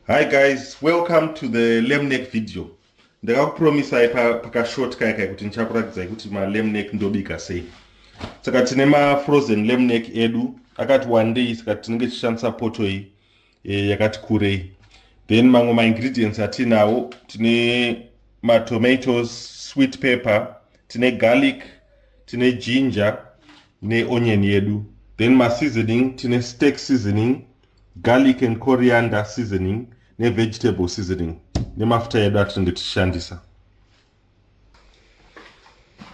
Hi guys, welcome to the lamb neck video. Ndakakupromisa pakashort kai kuti ndichakuratidzai kuti ma lamb neck ndobika sei. Saka tine ma frozen lamb neck edu akati one day saka tinenge tichishandisa poto iyi yakati kurei. Then mamwe ma ingredients atinawo tine ma tomatoes, sweet pepper, tine garlic, tine ginger, ne onion yedu. Then ma seasoning tine steak seasoning, garlic and coriander seasoning, ne vegetable seasoning, ne mafuta yedu atinenge tichishandisa.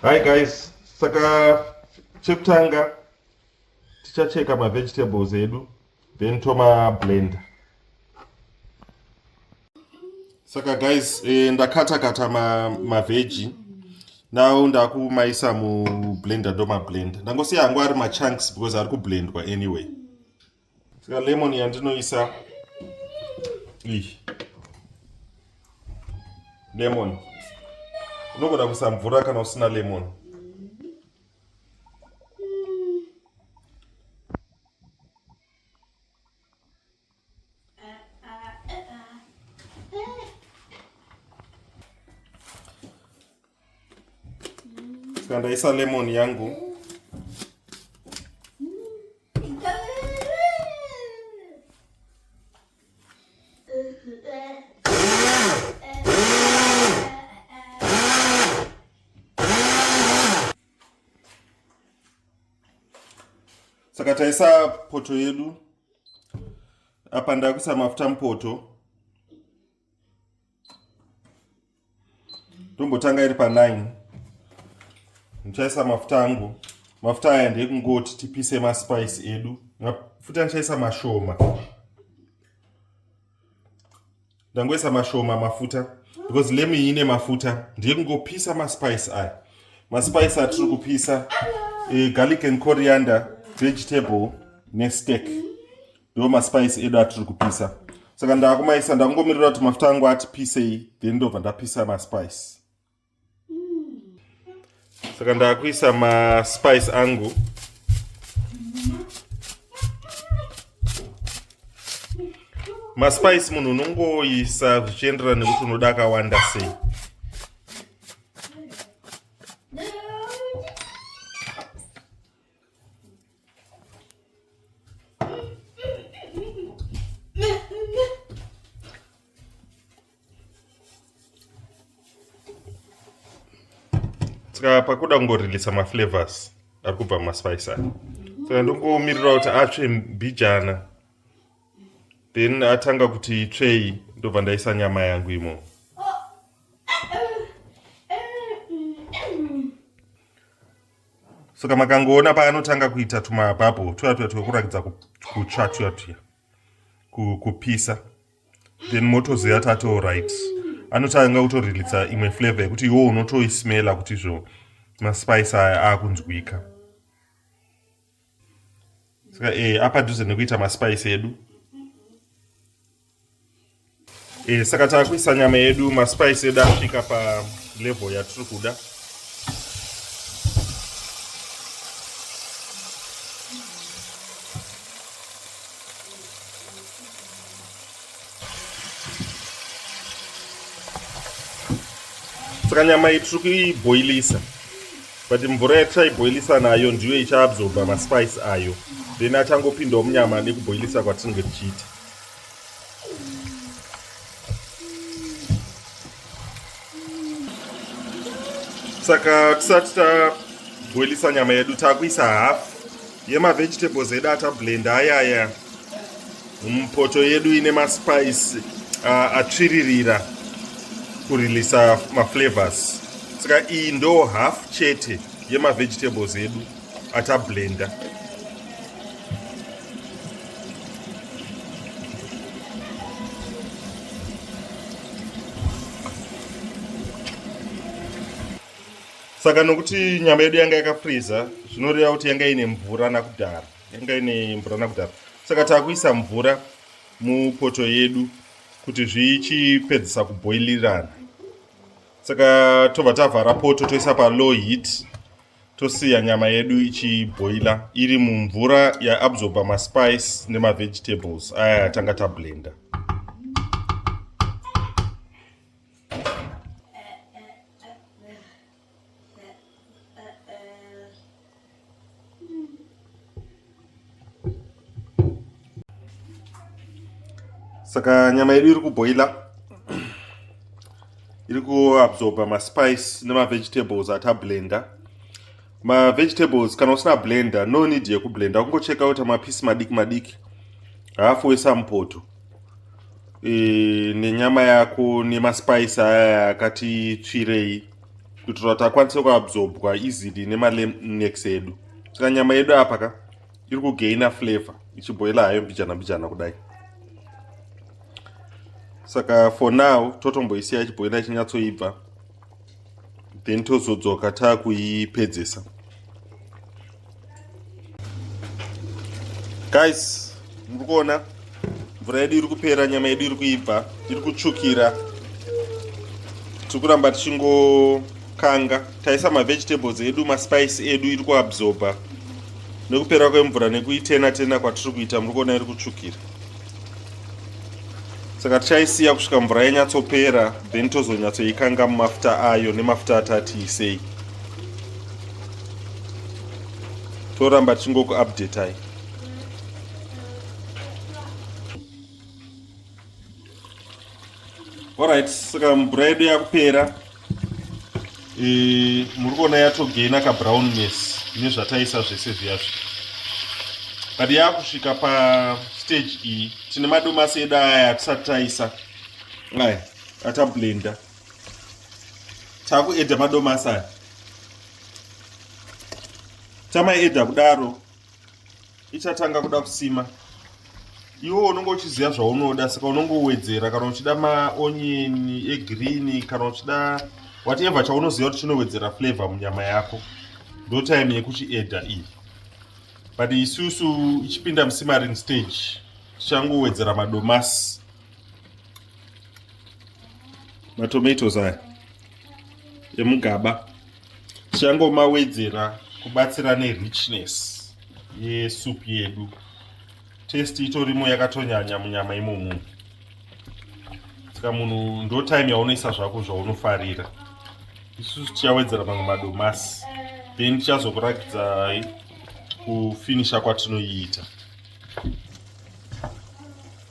Hi guys, saka chekutanga tichacheka ma vegetables edu, then toma blender. Saka guys, ndakata ma veggie. Now ndakumaisa mu blender ndoma blend. Ndangosiya hangu ari ma chunks because ari kublendwa anyway. Saka lemon yandinoisa lemon. Unogona kuisa mvura kana usina lemon. Saka ndaisa lemon yangu. Saka taisa poto yedu. Apa ndakuisa mafuta mupoto. Tombotanga iri pa 9. Ndichaisa mafuta angu. Mafuta aya ndekungoti tipise ma spice edu. Futa ndichaisa mashoma. Ndangoisa mashoma mafuta because lemon ine mafuta ndekungopisa ma spice aya. Ma spice atiri kupisa garlic and coriander, vegetable ne steak. Ndo ma spice edu atiri kupisa. Saka ndakumaisa ndangomirira kuti mafuta angu atipise then ndobva ndapisa ma spice. Saka ndakuisa ma spice angu. Ma spice munhu unongoisa zvichienderana nekuti unoda akawanda sei. Saka pakuda kungorilisa ma flavors ari kubva ma spice aya. Saka ndongomirira kuti atsve mbijana. Then atanga kuti itsvei ndobva ndaisa nyama yangu imo. Saka makangoona paanotanga kuita tuma bubble tuya twekurakidza kutsva tuya kupisa. Then motoziva tati alright. Anotanga kutorilitsa imwe flavor yekuti iwo unotoismela kuti zvo ma spice aya akunzwika. Saka apa dhuze nekuita ma spice edu. Saka takuisa nyama yedu ma spice edu asvika pa level yatiri kuda. Saka nyama iyi tiri kuiboilisa. But mvura yataiboilisa nayo ndiyo ichaabsorba ma spice ayo. Then achangopindawo munyama nekuboilisa kwatinenge tichiita. Saka tisati taboilisa nyama yedu takuisa half yema vegetables edu atablenda ayaya mupoto yedu ine ma spice atsviririra kurilisa ma flavors. Saka iyi ndo half chete yema vegetables edu atablenda. Saka nokuti nyama yedu yanga yakafreeza zvinoreva kuti yanga ine mvura nakudhara. Saka takuisa mvura mupoto yedu kuti zvichipedzisa kuboilirana. Saka tobva tavhara poto toisa pa low heat. Tosiya nyama yedu ichiboila iri mumvura yaabsorba ma spice nema vegetables aya tanga tablenda. Saka nyama yedu iri kuboila, iri kuabsorba maspice nema-vegetables atablenda. Ma-vegetables kana usina blender, no need yekublenda, kungocheka kuti mapisi madiki madiki hafu wesampoto nenyama yako nemaspice aya akati tsvirei kuitira kuti akwanise kuabsorbwa easily nema-lemnex edu. Saka nyama yedu apa iri kugaina flavor ichiboila hayo mbijana mbijana kudai. Saka for now totomboisiya ichiboila ichinyatsoibva, then tozodzoka taakuipedzesa. Guys, muri kuona mvura yedu iri kupera, nyama yedu iri kuibva, iri kutsvukira. Tiri kuramba tichingokanga, taisa ma-vegetables edu, maspice edu iri kuabsorba nekupera kwemvura nekuitena tena kwatiri kuita. Muri kuona iri kutsvukira. Saka tichaisiya kusvika mvura yanyatsopera, then tozonyatsoikanga mumafuta ayo nemafuta atatiisei. Toramba tichingokuupdatai. Alright, saka mvura yedu yakupera, muri kuona yatogaina kabrownness nezvataisa zvese zviyazvo. But yakusvika pastage iyi, tine madomasi edu aya atisati taisa, aya atablenda. Takuedha madomasi aya. Tamaedha kudaro, ichatanga kuda kusima. Iwo unongo uchiziva zvaunoda, saka unongowedzera kana uchida maonyeni egreen, kana uchida whatever chaunoziva kuti chinowedzera flavor munyama yako. Ndo time yekuchiedha iyi. But isusu ichipinda musimmering stage, tichangowedzera madomasi, matomatoes aya emugaba, tichangomawedzera kubatsira nerichness yesupu yedu. Taste itorimo yakatonyanya munyama imomo. Saka munhu ndo time yaunoisa zvako zvaunofarira. Isusu tichawedzera mamwe madomasi, then tichazokurakidza kufinisha kwatinoiita.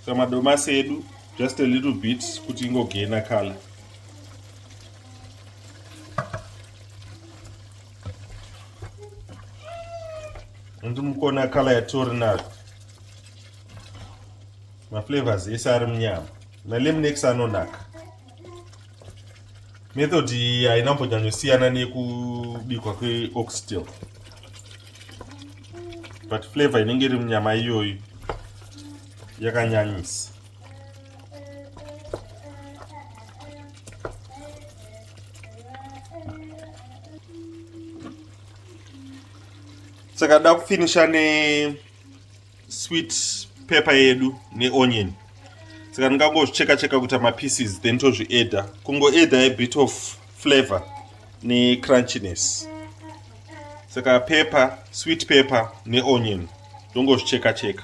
Saka madomasi edu just a little bit kuti ingogaina color. Ndimukona color yatori nayo. Maflavors ese ari munyama. Malemnex anonaka. Method iyi haina kumbonyanyosiyana nekubikwa kweoxtail. But flavor inenge iri munyama iyoyo yakanyanyisa. Saka da kufinisha ne sweet pepper yedu neonion. Saka ndingangocheka cheka kuti mapieces then tozviedha. Kungoedha a bit of flavor ne crunchiness. Saka pepper, sweet pepper neonion ndongozvicheka cheka.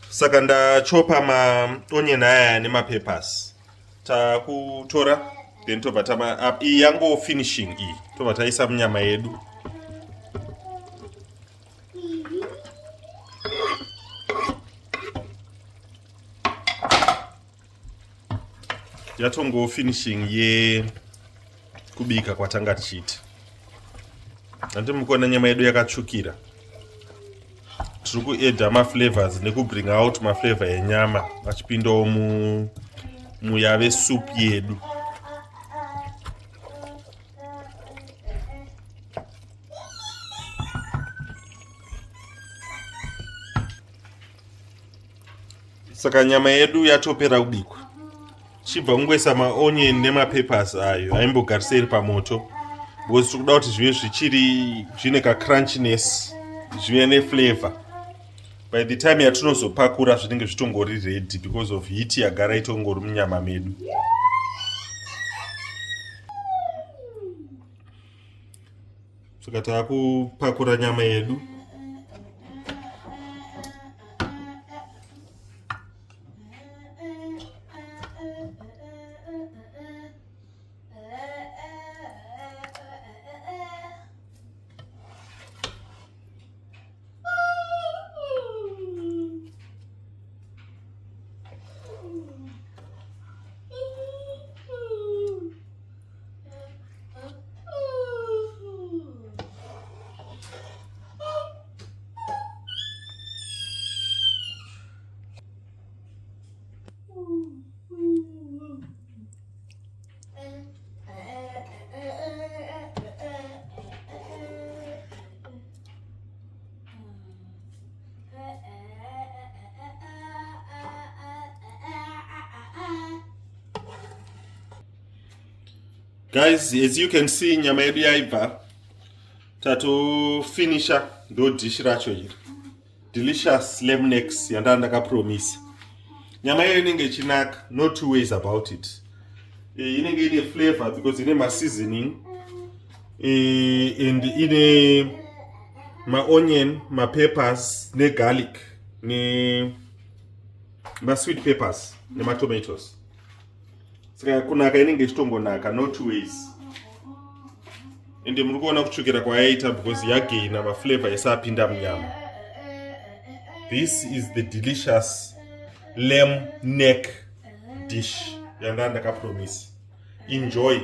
Saka ndachopa maonion aya nemapeppers. Takutora then tobva tama iyi yango finishing iyi. Tobva taisa munyama yedu. Yatongo finishing ye kubika kwatanga tichiita. Ndimukona nyama yedu yakatsvukira. Tiri kuedha maflavors nekubring out maflavor enyama achipindawo muyave soup yedu. Saka nyama yedu yatopera kubikwa. Chibva kungoisa maonion nemapeppers ayo aimbogarisei pamoto, because tiri kuda kuti zvive zvichiri zvine crunchiness, zvive neflavor. By the time yatinozopakura zvinenge zvitongori ready because of heat yagara itongori munyama medu. Saka takupakura nyama yedu. Guys, as you can see, nyama yedu yaibva tatofinisha ndo dish racho iri. Delicious lamb necks yanda ndakapromisa. Nyama yayo inenge ichinaka, no two ways about it. Inenge ine flavor because ine ma seasoning and ine ma onion, ma peppers, ne garlic, ne ma sweet peppers, ne ma tomatoes. Saka kunaka inenge ichitongonaka, no two ways. Ende muri kuona kutsvukira kwayaita because yagaina ma flavor yasapinda munyama. This is the delicious lamb neck dish yanda ndakapromise. Enjoy.